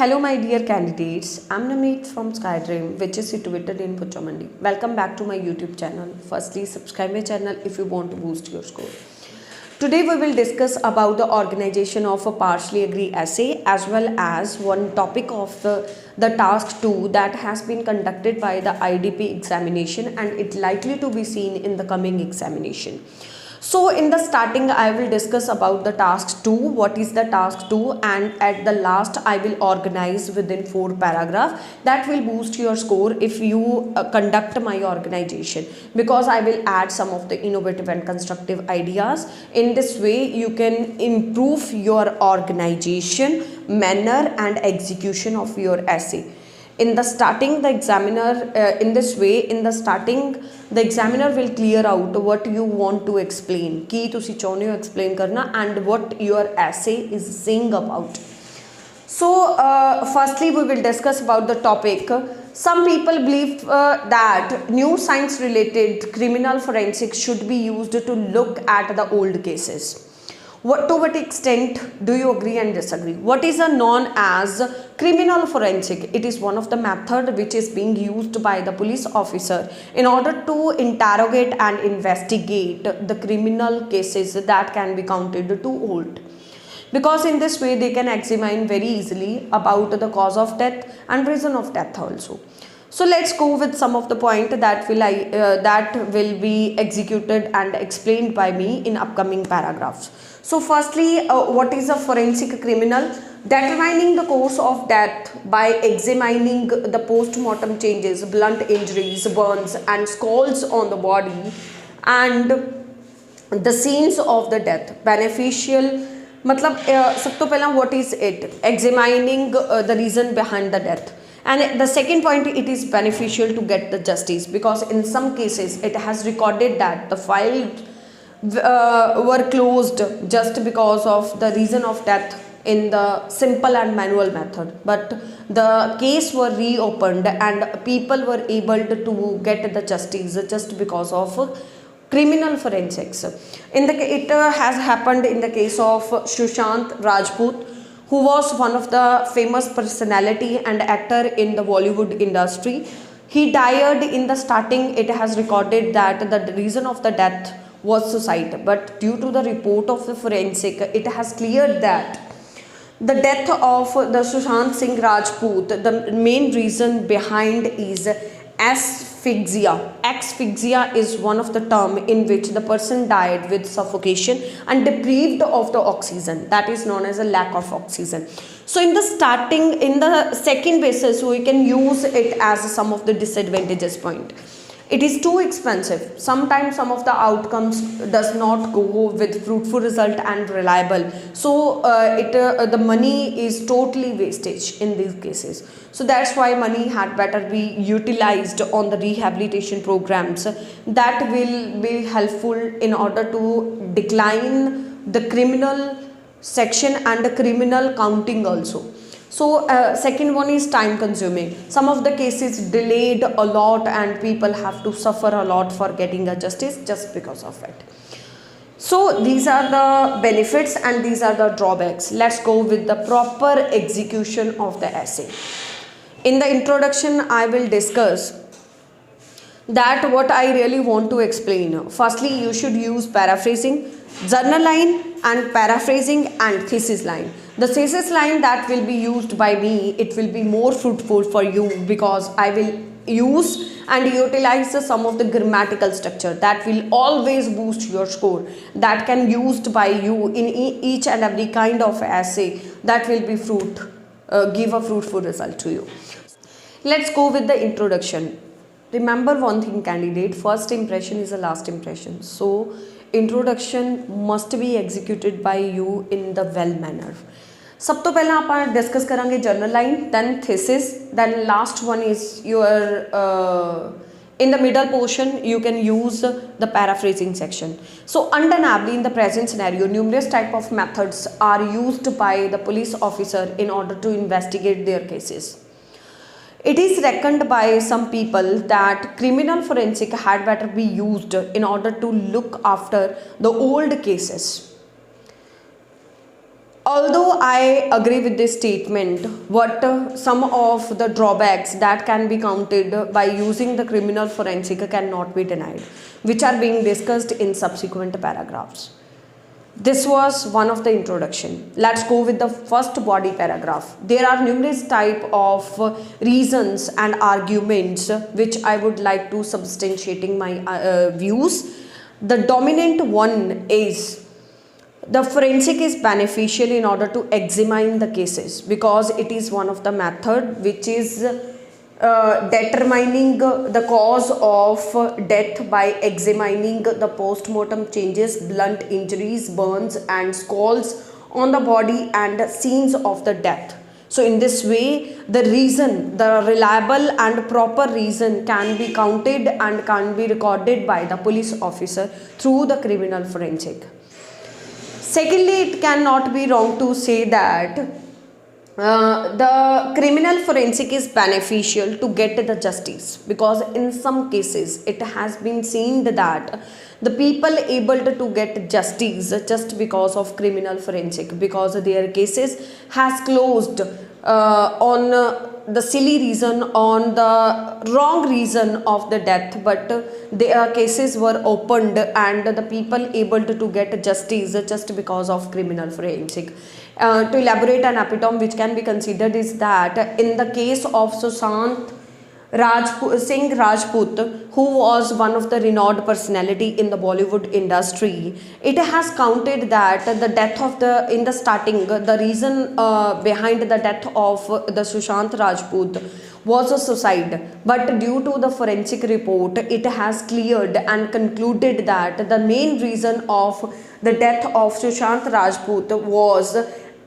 Hello, my dear candidates. I'm Namit from Skydream, which is situated in Puchamandi. Welcome back to my YouTube channel. Firstly, subscribe my channel if you want to boost your score. Today, we will discuss about the organization of a partially agree essay as well as one topic of the task 2 that has been conducted by the IDP examination and it likely to be seen in the coming examination. So in the starting I will discuss about the task 2, what is the task 2, and at the last I will organize within 4 paragraphs that will boost your score if you conduct my organization, because I will add some of the innovative and constructive ideas. In this way you can improve your organization, manner and execution of your essay. In the starting, the examiner the examiner will clear out what you want to explain, ki tusi chaਹੁੰਦੇ ਹੋ explain karna, and what your essay is saying about. So firstly we will discuss about the topic. Some people believe that new science related criminal forensics should be used to look at the old cases. To what extent do you agree and disagree? What is known as criminal forensic? It is one of the method which is being used by the police officer in order to interrogate and investigate the criminal cases that can be counted too old, because in this way they can examine very easily about the cause of death and reason of death also. So let's go with some of the point that will be executed and explained by me in upcoming paragraphs. So firstly, what is a forensic criminal? Determining the cause of death by examining the post-mortem changes, blunt injuries, burns and scalds on the body and the scenes of the death. Beneficial मतलब सब तो पहला what is it? Examining the reason behind the death. And the second point, it is beneficial to get the justice, because in some cases it has recorded that the files were closed just because of the reason of death in the simple and manual method, but the case were reopened and people were able to get the justice just because of criminal forensics. It has happened in the case of Sushant Rajput, who was one of the famous personality and actor in the Bollywood industry. He died in the starting. It has recorded that the reason of the death was suicide, but due to the report of the forensic, it has cleared that the death of the Sushant Singh Rajput, the main reason behind is asphyxia. Asphyxia is one of the term in which the person died with suffocation and deprived of the oxygen. That is known as a lack of oxygen. So in the starting, in the second basis, we can use it as some of the disadvantages point. It is too expensive. Sometimes some of the outcomes does not go with fruitful result and reliable. So the money is totally wastage in these cases. So that's why money had better be utilized on the rehabilitation programs that will be helpful in order to decline the criminal section and the criminal counting also. So second one is time consuming. Some of the cases delayed a lot and people have to suffer a lot for getting a justice just because of it. So these are the benefits and these are the drawbacks. Let's go with the proper execution of the essay. In the introduction, I will discuss that what I really want to explain. Firstly, you should use paraphrasing, journal line and paraphrasing and thesis line. The thesis line that will be used by me, it will be more fruitful for you because I will use and utilize some of the grammatical structure that will always boost your score, that can used by you in each and every kind of essay that will be give a fruitful result to you. Let's go with the introduction. Remember one thing, candidate, first impression is the last impression. So introduction must be executed by you in the well manner. सब तो पहला आप discuss करेंगे journal line, then thesis, then last one is your in the middle portion you can use the paraphrasing section. So undeniably in the present scenario, numerous type of methods are used by the police officer in order to investigate their cases. It is reckoned by some people that criminal forensic had better be used in order to look after the old cases. Although I agree with this statement, what some of the drawbacks that can be counted by using the criminal forensic cannot be denied, which are being discussed in subsequent paragraphs. This was one of the introduction. Let's go with the first body paragraph. There are numerous type of reasons and arguments which I would like to substantiating my views. The dominant one is the forensic is beneficial in order to examine the cases, because it is one of the method which is determining the cause of death by examining the post-mortem changes, blunt injuries, burns and scalds on the body and scenes of the death. So in this way, the reason, the reliable and proper reason can be counted and can be recorded by the police officer through the criminal forensic. Secondly, it cannot be wrong to say that the criminal forensic is beneficial to get the justice, because in some cases it has been seen that the people able to get justice just because of criminal forensic, because their cases has closed on the silly reason, on the wrong reason of the death, but their cases were opened and the people able to get justice just because of criminal forensic. To elaborate an epitome which can be considered is that in the case of Sushant Singh Rajput, who was one of the renowned personality in the Bollywood industry, it has counted that the death of in the starting, the reason behind the death of the Sushant Rajput was a suicide, but due to the forensic report, it has cleared and concluded that the main reason of the death of Sushant Rajput was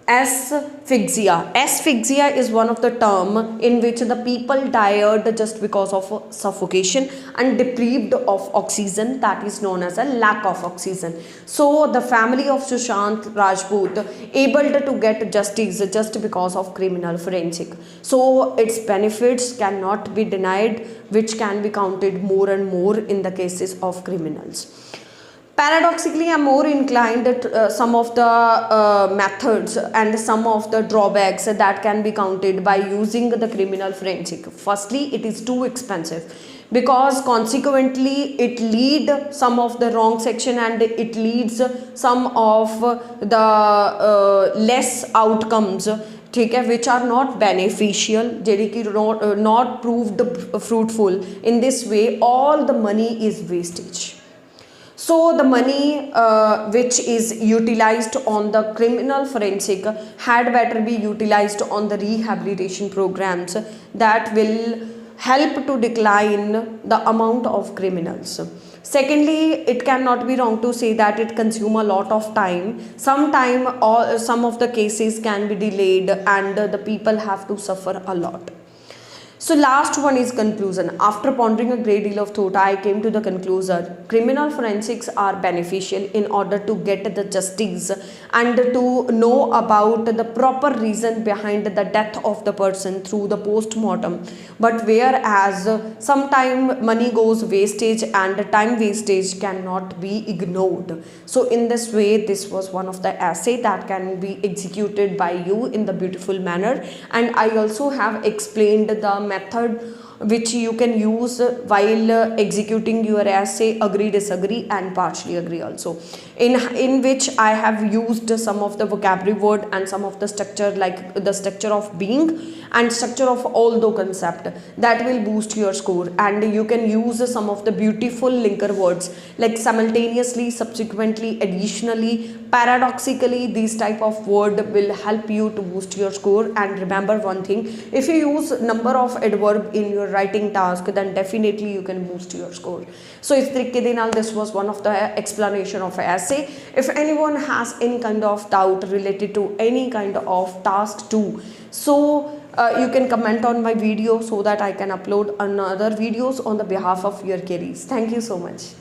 asphyxia. Asphyxia is one of the term in which the people died just because of suffocation and deprived of oxygen, that is known as a lack of oxygen. So the family of Sushant Rajput able to get justice just because of criminal forensic. So its benefits cannot be denied, which can be counted more and more in the cases of criminals. Paradoxically, I am more inclined that some of the methods and some of the drawbacks that can be counted by using the criminal forensic. Firstly, it is too expensive, because consequently it lead some of the wrong section and it leads some of the less outcomes, which are not beneficial, not proved fruitful. In this way, all the money is wastage. So the money which is utilized on the criminal forensic had better be utilized on the rehabilitation programs that will help to decline the amount of criminals. Secondly, it cannot be wrong to say that it consumes a lot of time. Some of the cases can be delayed and the people have to suffer a lot. So last one is conclusion. After pondering a great deal of thought, I came to the conclusion criminal forensics are beneficial in order to get the justice and to know about the proper reason behind the death of the person through the post-mortem. But whereas sometimes money goes wastage and time wastage cannot be ignored. So in this way, this was one of the essay that can be executed by you in the beautiful manner, and I also have explained the method which you can use while executing your essay, agree, disagree and partially agree also, in which I have used some of the vocabulary word and some of the structure, like the structure of being and structure of although concept, that will boost your score. And you can use some of the beautiful linker words like simultaneously, subsequently, additionally, paradoxically. These type of word will help you to boost your score. And remember one thing, if you use number of adverb in your writing task, then definitely you can boost your score. So is this was one of the explanation of essay. If anyone has any kind of doubt related to any kind of task 2, so you can comment on my video so that I can upload another videos on the behalf of your queries. Thank you so much.